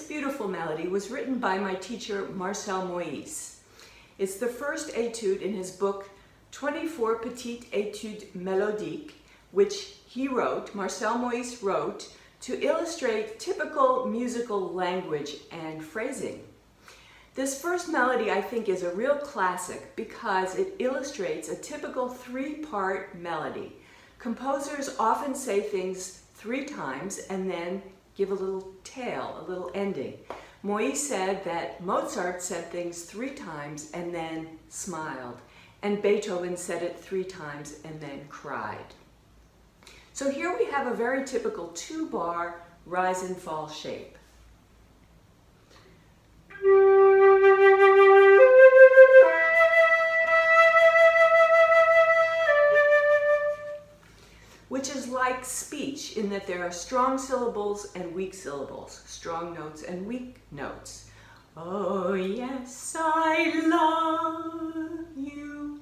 beautiful melody was written by my teacher Marcel Moyse. It's the first etude in his book 24 Petites Etudes Melodiques, which he wrote, Marcel Moyse wrote, to illustrate typical musical language and phrasing. This first melody, I think, is a real classic because it illustrates a typical three-part melody. Composers often say things 3 times and then give a little tail, a little ending. Moyse said that Mozart said things 3 times and then smiled, and Beethoven said it 3 times and then cried. So here we have a very typical 2-bar rise and fall shape. Which is like speech in that there are strong syllables and weak syllables, strong notes and weak notes. Oh yes, I love you.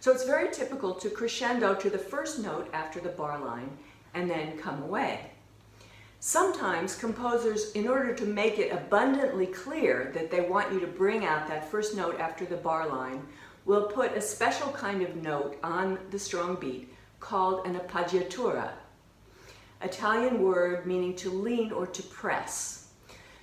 So it's very typical to crescendo to the first note after the bar line and then come away. Sometimes composers, in order to make it abundantly clear that they want you to bring out that first note after the bar line, will put a special kind of note on the strong beat called an Apagiatura, Italian word meaning to lean or to press.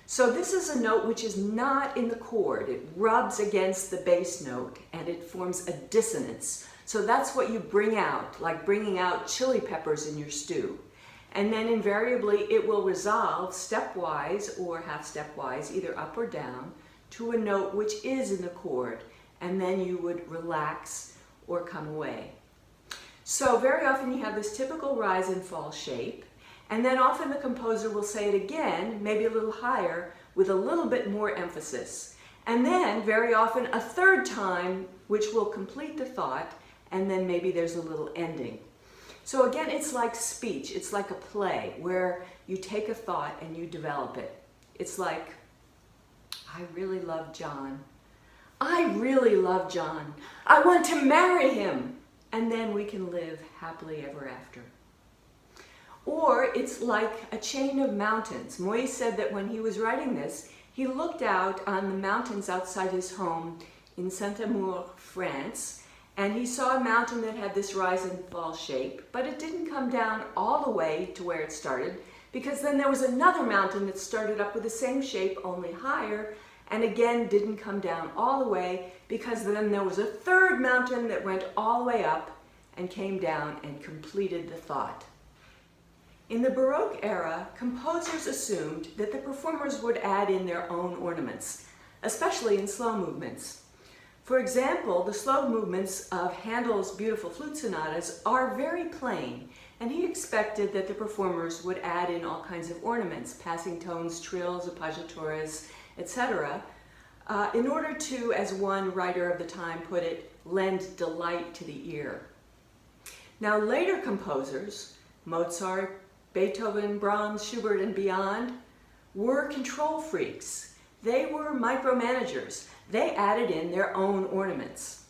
So this is a note which is not in the chord. It rubs against the bass note and it forms a dissonance. So that's what you bring out, like bringing out chili peppers in your stew. And then invariably it will resolve stepwise or half-stepwise, either up or down, to a note which is in the chord. And then you would relax or come away. So very often you have this typical rise and fall shape, and then often the composer will say it again, maybe a little higher, with a little bit more emphasis. And then very often a 3rd time, which will complete the thought, and then maybe there's a little ending. So again, it's like speech, it's like a play, where you take a thought and you develop it. It's like, I really love John. I really love John. I want to marry him. And then we can live happily ever after. Or it's like a chain of mountains. Moyse said that when he was writing this, he looked out on the mountains outside his home in Saint-Amour, France, and he saw a mountain that had this rise and fall shape, but it didn't come down all the way to where it started, because then there was another mountain that started up with the same shape, only higher, and again didn't come down all the way, because then there was a 3rd mountain that went all the way up and came down and completed the thought. In the Baroque era, composers assumed that the performers would add in their own ornaments, especially in slow movements. For example, the slow movements of Handel's beautiful flute sonatas are very plain, and he expected that the performers would add in all kinds of ornaments, passing tones, trills, Apagiaturas, etc., in order to, as one writer of the time put it, lend delight to the ear. Now later composers, Mozart, Beethoven, Brahms, Schubert, and beyond, were control freaks. They were micromanagers. They added in their own ornaments.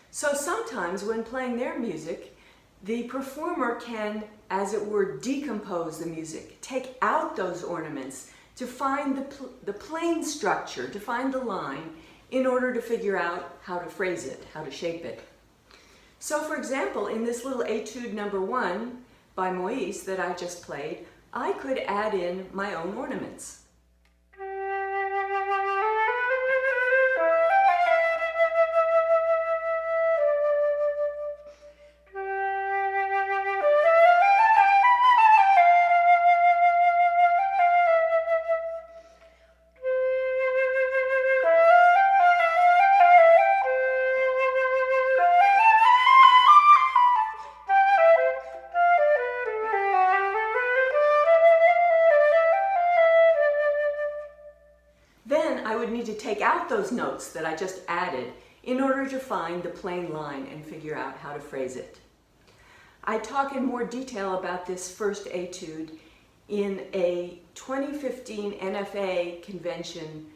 So sometimes when playing their music, the performer can, as it were, decompose the music, take out those ornaments, to find the plain structure, to find the line, in order to figure out how to phrase it, how to shape it. So for example, in this little Etude Number 1 by Moyse that I just played, I could add in my own ornaments. Then I would need to take out those notes that I just added in order to find the plain line and figure out how to phrase it. I talk in more detail about this first etude in a 2015 NFA convention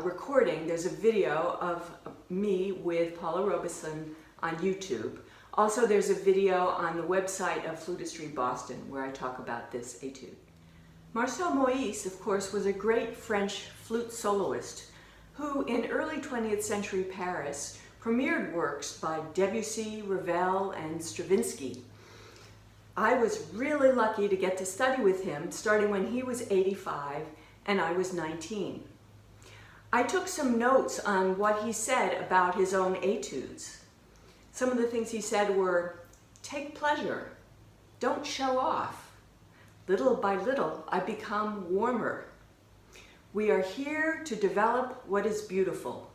recording. There's a video of me with Paula Robeson on YouTube. Also, there's a video on the website of Flutistry Boston where I talk about this etude. Marcel Moyse, of course, was a great French flute soloist who, in early 20th century Paris, premiered works by Debussy, Ravel, and Stravinsky. I was really lucky to get to study with him starting when he was 85 and I was 19. I took some notes on what he said about his own etudes. Some of the things he said were, take pleasure, don't show off. Little by little, I become warmer. We are here to develop what is beautiful.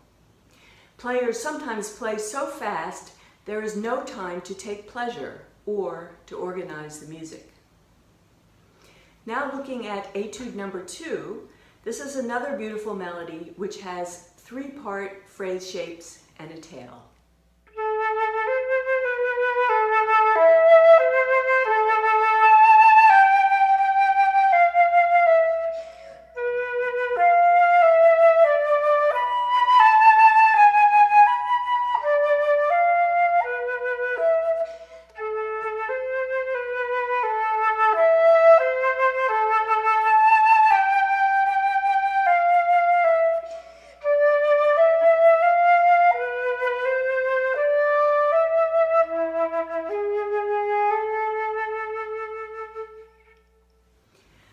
Players sometimes play so fast, there is no time to take pleasure or to organize the music. Now looking at Etude Number Two, this is another beautiful melody which has three-part phrase shapes and a tail.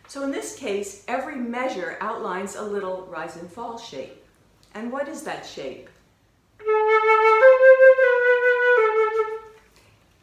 So in this case, every measure outlines a little rise and fall shape. And what is that shape?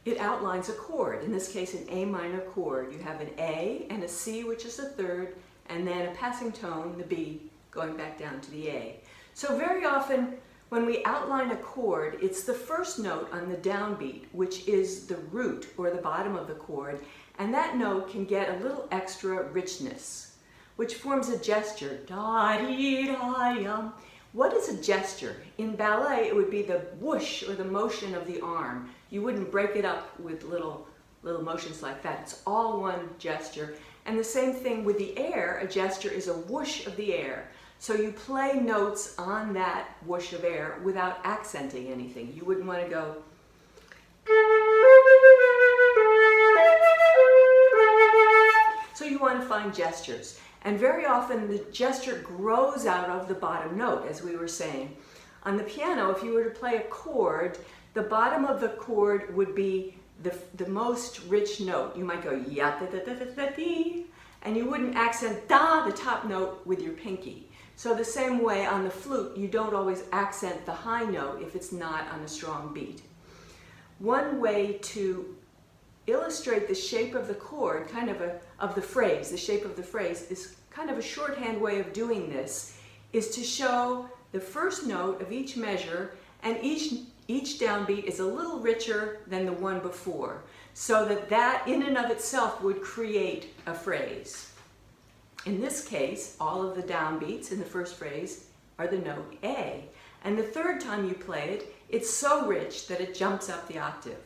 It outlines a chord, in this case an A minor chord. You have an A and a C, which is the third, and then a passing tone, the B, going back down to the A. So very often when we outline a chord, it's the first note on the downbeat, which is the root or the bottom of the chord, and that note can get a little extra richness, which forms a gesture. Da-dee-da-yum. What is a gesture? In ballet, it would be the whoosh or the motion of the arm. You wouldn't break it up with little motions like that. It's all one gesture. And the same thing with the air. A gesture is a whoosh of the air. So you play notes on that whoosh of air without accenting anything. You wouldn't want to go. So you want to find gestures. And very often the gesture grows out of the bottom note, as we were saying. On the piano, if you were to play a chord, the bottom of the chord would be the most rich note. You might go ya da da da da da dee, and you wouldn't accent da, the top note, with your pinky. So the same way on the flute, you don't always accent the high note if it's not on a strong beat. One way to illustrate the shape of the chord, of the phrase, the shape of the phrase, is kind of a shorthand way of doing this, is to show the first note of each measure, and each downbeat is a little richer than the one before, so that in and of itself would create a phrase. In this case, all of the downbeats in the first phrase are the note A, and the third time you play it, it's so rich that it jumps up the octave.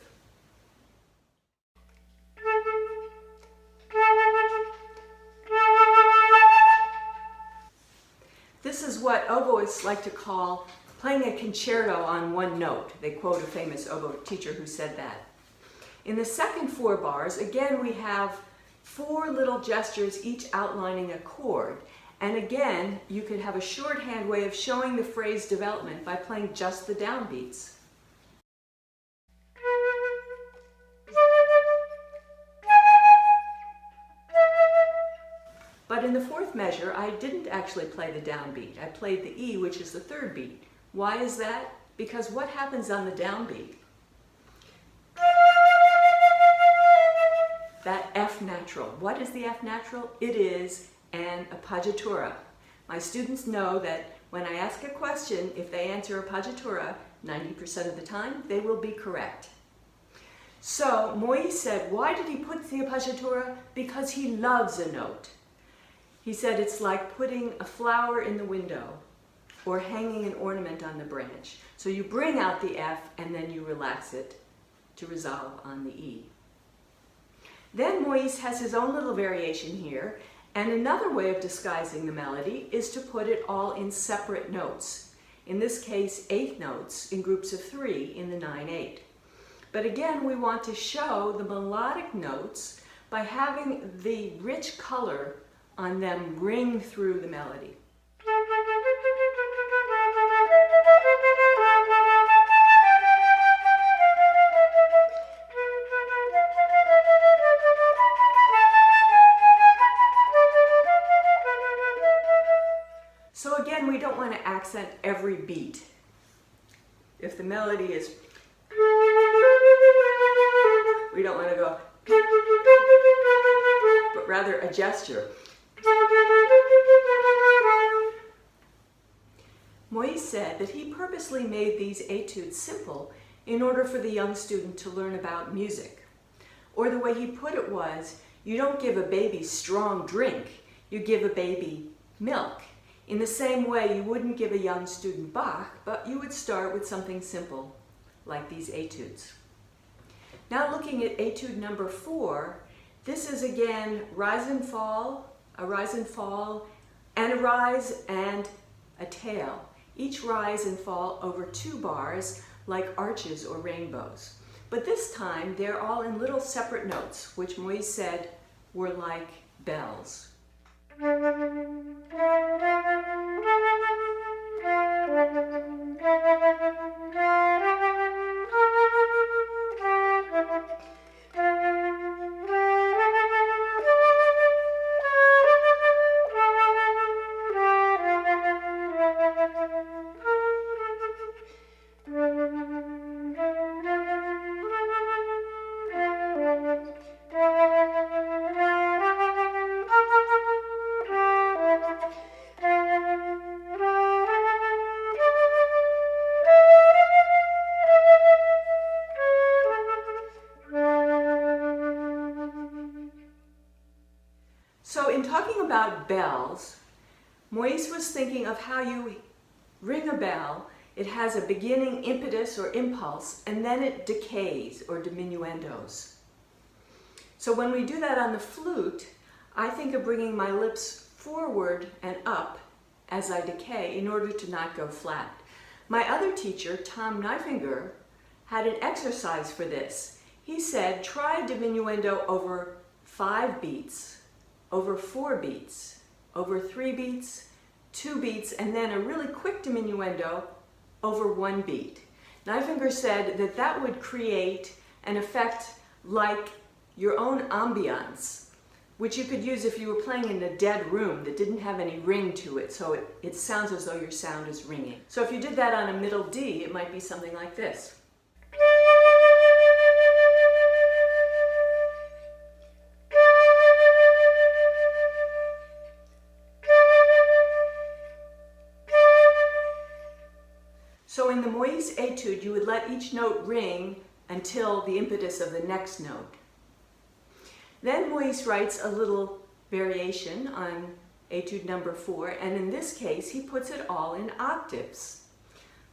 This is what oboists like to call playing a concerto on one note. They quote a famous oboe teacher who said that. In the second four bars, again, we have four little gestures, each outlining a chord. And again, you could have a shorthand way of showing the phrase development by playing just the downbeats. But in the fourth measure, I didn't actually play the downbeat. I played the E, which is the third beat. Why is that? Because what happens on the downbeat? That F natural. What is the F natural? It is an Apagiatura. My students know that when I ask a question, if they answer Apagiatura, 90% of the time, they will be correct. So Moyse said, why did he put the Apagiatura? Because he loves a note. He said it's like putting a flower in the window or hanging an ornament on the branch. So you bring out the F and then you relax it to resolve on the E. Then Moyse has his own little variation here, and another way of disguising the melody is to put it all in separate notes. In this case, 8 notes in groups of 3 in the 9/8. But again, we want to show the melodic notes by having the rich color on them ring through the melody. So again, we don't want to accent every beat. If the melody is, we don't want to go, but rather a gesture. Moyse said that he purposely made these etudes simple in order for the young student to learn about music. Or the way he put it was, you don't give a baby strong drink, you give a baby milk. In the same way, you wouldn't give a young student Bach, but you would start with something simple, like these etudes. Now looking at Etude Number 4, this is again rise and fall, a rise and fall, and a rise and a tail. Each rise and fall over 2 bars, like arches or rainbows. But this time, they're all in little separate notes, which Moyse said were like bells. So in talking about bells, Moyse was thinking of how you ring a bell. It has a beginning impetus or impulse, and then it decays or diminuendos. So when we do that on the flute, I think of bringing my lips forward and up as I decay in order to not go flat. My other teacher, Tom Neifinger, had an exercise for this. He said, try diminuendo over 5 beats, over 4 beats, over 3 beats, 2 beats, and then a really quick diminuendo over 1 beat. Neifinger said that that would create an effect like your own ambiance, which you could use if you were playing in a dead room that didn't have any ring to it, so it sounds as though your sound is ringing. So if you did that on a middle D, it might be something like this. So in the Moyse etude, you would let each note ring until the impetus of the next note. Then Moyse writes a little variation on Etude Number 4, and in this case, he puts it all in octaves.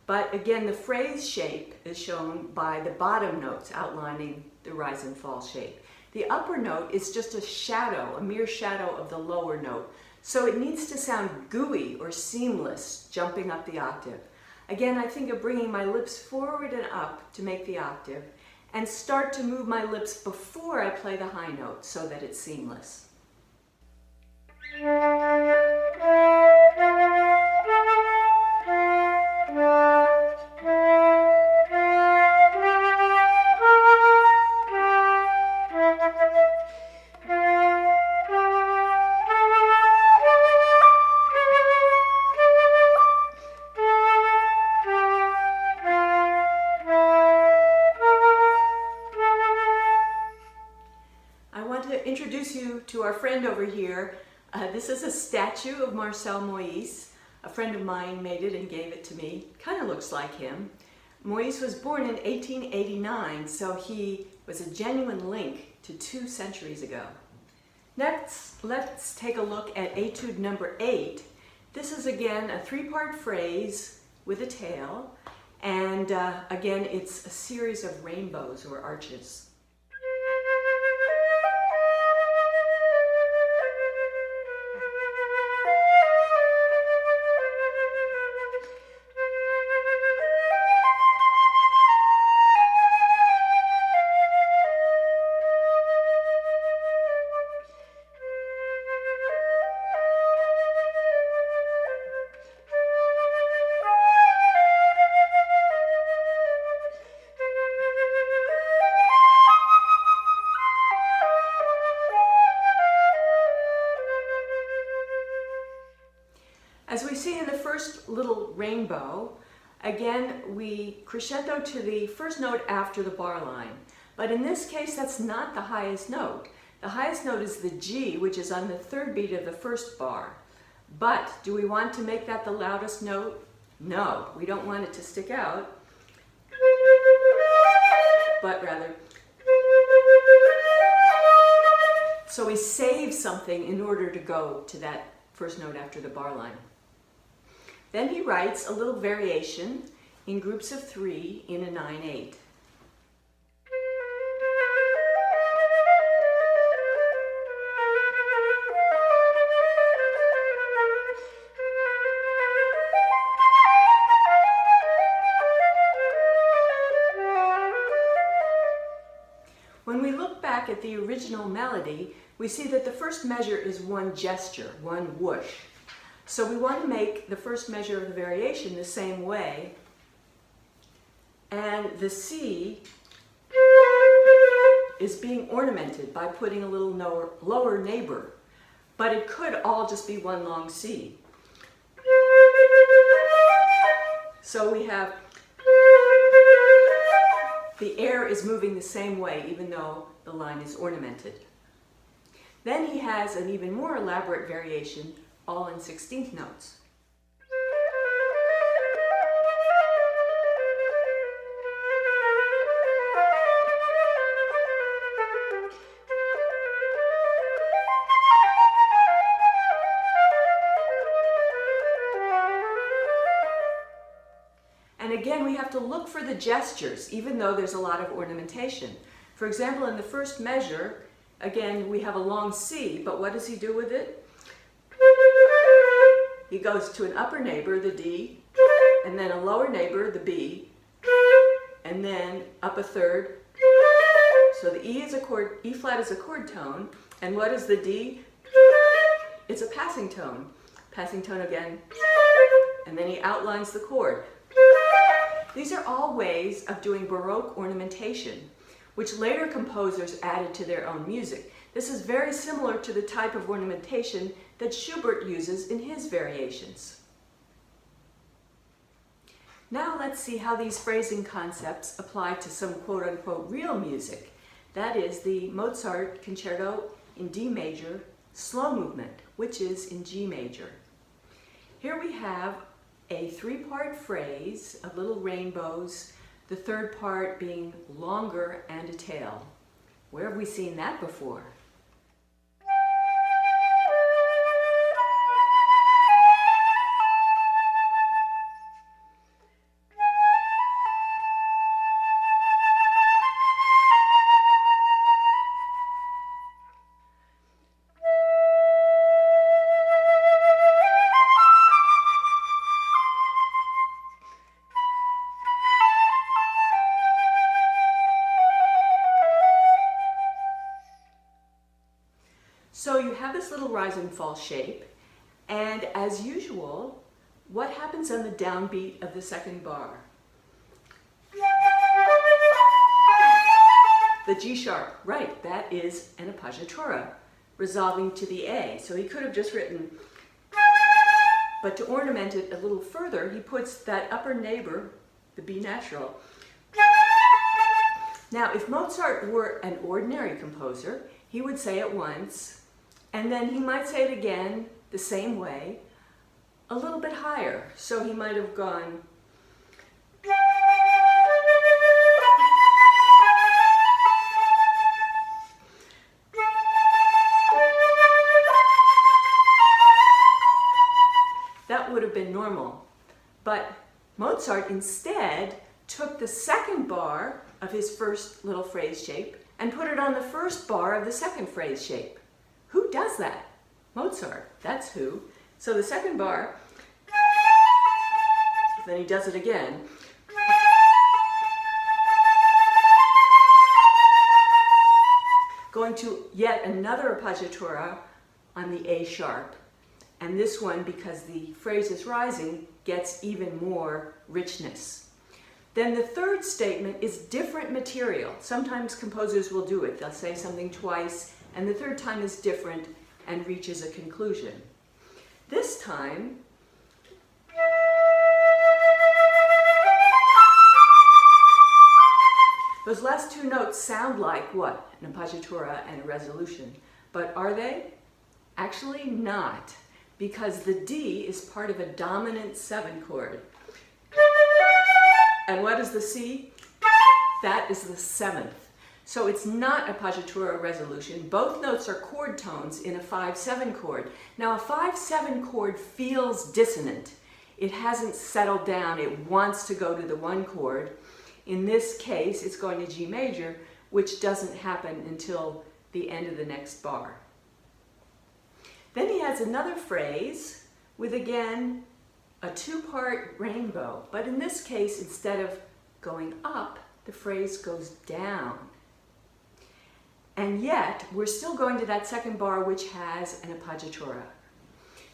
But again, the phrase shape is shown by the bottom notes outlining the rise and fall shape. The upper note is just a shadow, a mere shadow of the lower note. So it needs to sound gooey or seamless, jumping up the octave. Again, I think of bringing my lips forward and up to make the octave, and start to move my lips before I play the high note so that it's seamless. Introduce you to our friend over here. This is a statue of Marcel Moyse. A friend of mine made it and gave it to me. Kind of looks like him. Moyse was born in 1889, so he was a genuine link to 2 centuries ago. Next, let's take a look at Etude Number 8. This is again a 3-part phrase with a tail, and again it's a series of rainbows or arches. in the first little rainbow, again, we crescendo to the first note after the bar line. But in this case, that's not the highest note. The highest note is the G, which is on the third beat of the first bar. But do we want to make that the loudest note? No, we don't want it to stick out, but rather. So we save something in order to go to that first note after the bar line. Then he writes a little variation in groups of 3 in a 9/8. When we look back at the original melody, we see that the first measure is one gesture, one whoosh. So we want to make the first measure of the variation the same way. And the C is being ornamented by putting a little lower neighbor, but it could all just be one long C. So we have the air is moving the same way even though the line is ornamented. Then he has an even more elaborate variation, all in 16th notes. And again, we have to look for the gestures, even though there's a lot of ornamentation. For example, in the first measure, again, we have a long C, but what does he do with it? He goes to an upper neighbor, the D, and then a lower neighbor, the B, and then up a third. So the E flat is a chord tone, and what is the D? It's a passing tone. Passing tone again, and then he outlines the chord. These are all ways of doing Baroque ornamentation, which later composers added to their own music. This is very similar to the type of ornamentation that Schubert uses in his variations. Now let's see how these phrasing concepts apply to some quote-unquote real music. That is the Mozart Concerto in D major, slow movement, which is in G major. Here we have a 3-part phrase of little rainbows, the third part being longer and a tail. Where have we seen that before? So you have this little rise and fall shape, and as usual, what happens on the downbeat of the second bar? The G sharp, right, that is an Apagiatura, resolving to the A. So he could have just written, but to ornament it a little further, he puts that upper neighbor, the B natural. Now, if Mozart were an ordinary composer, he would say it once, and then he might say it again the same way, a little bit higher. So he might have gone, that would have been normal. But Mozart instead took the second bar of his first little phrase shape and put it on the first bar of the second phrase shape. Who does that? Mozart, that's who. So the second bar, then he does it again. Going to yet another Apagiatura on the A sharp. And this one, because the phrase is rising, gets even more richness. Then the third statement is different material. Sometimes composers will do it. They'll say something twice, and the third time is different and reaches a conclusion. This time, Those last two notes sound like what? An Apagiatura and a resolution. But are they? Actually not, because the D is part of a dominant 7 chord. And what is the C? That is the 7th. So it's not Apagiatura resolution. Both notes are chord tones in a 5-7 chord. Now a 5-7 chord feels dissonant. It hasn't settled down. It wants to go to the 1 chord. In this case, it's going to G major, which doesn't happen until the end of the next bar. Then he has another phrase with, again, a 2-part rainbow. But in this case, instead of going up, the phrase goes down. And yet, we're still going to that 2nd bar, which has an Apagiatura.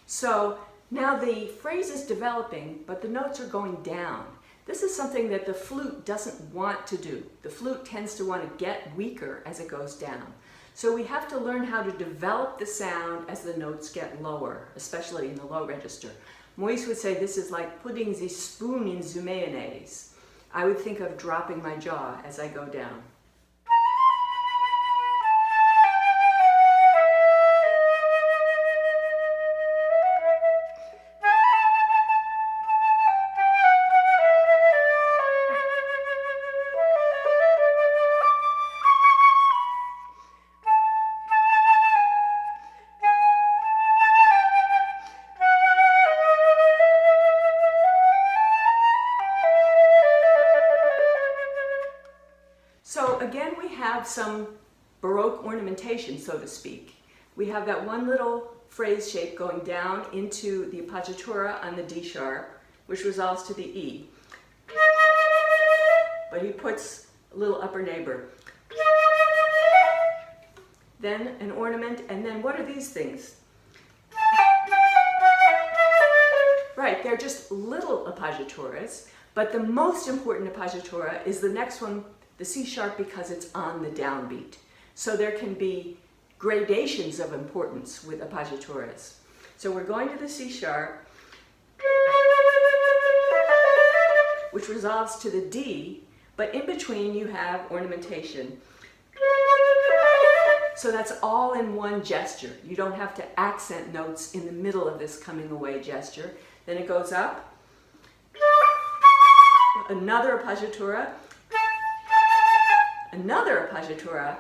So now the phrase is developing, but the notes are going down. This is something that the flute doesn't want to do. The flute tends to want to get weaker as it goes down. So we have to learn how to develop the sound as the notes get lower, especially in the low register. Moyse would say this is like putting the spoon in the mayonnaise. I would think of dropping my jaw as I go down. So again, we have some baroque ornamentation, so to speak. We have that one little phrase shape going down into the Apagiatura on the D sharp, which resolves to the E. But he puts a little upper neighbor. Then an ornament, and then what are these things? Right, they're just little Apagiaturas, but the most important Apagiatura is the next one, the C sharp, because it's on the downbeat. So there can be gradations of importance with Apagiaturas. So we're going to the C sharp, which resolves to the D, but in between you have ornamentation. So that's all in one gesture. You don't have to accent notes in the middle of this coming away gesture. Then it goes up, another Apagiatura, another Apagiatura.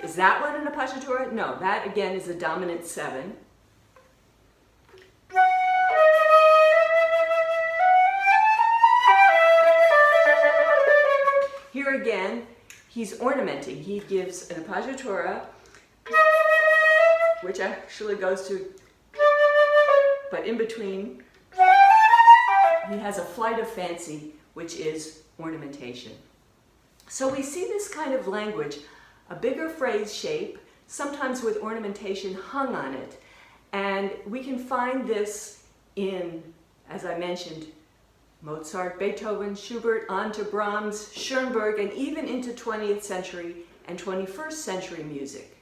Is that one an Apagiatura? No, that again is a dominant 7. Here again, he's ornamenting. He gives an Apagiatura, which actually goes to, but in between, he has a flight of fancy, which is ornamentation. So we see this kind of language, a bigger phrase shape, sometimes with ornamentation hung on it. And we can find this in, as I mentioned, Mozart, Beethoven, Schubert, on to Brahms, Schoenberg, and even into 20th century and 21st century music.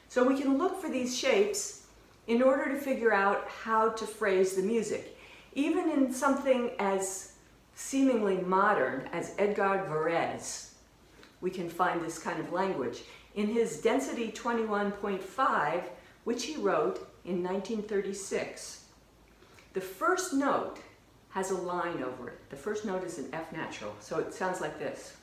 So we can look for these shapes in order to figure out how to phrase the music. Even in something as seemingly modern as Edgar Varèse, we can find this kind of language. In his Density 21.5, which he wrote in 1936, the first note has a line over it. The first note is an F natural, so it sounds like this.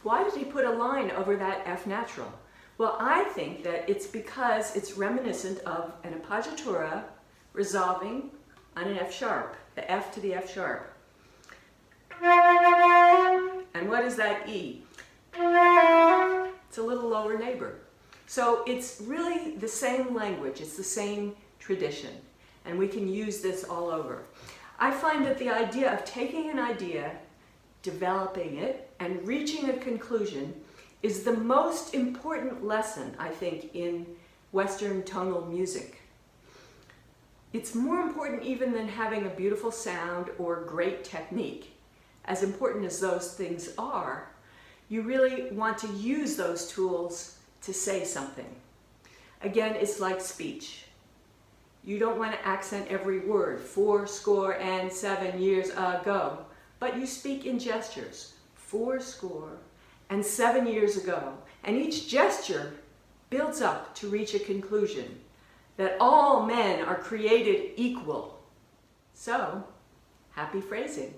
Why did he put a line over that F natural? Well, I think that it's because it's reminiscent of an Apagiatura resolving on an F sharp, the F to the F sharp. And what is that E? It's a little lower neighbor. So it's really the same language, it's the same tradition, and we can use this all over. I find that the idea of taking an idea, developing it, and reaching a conclusion is the most important lesson, I think, in Western tonal music. It's more important even than having a beautiful sound or great technique. As important as those things are, You really want to use those tools to say something. Again, it's like speech. You don't want to accent every word, 7 years ago, but you speak in gestures, 7 years ago, and each gesture builds up to reach a conclusion that all men are created equal. So, happy phrasing.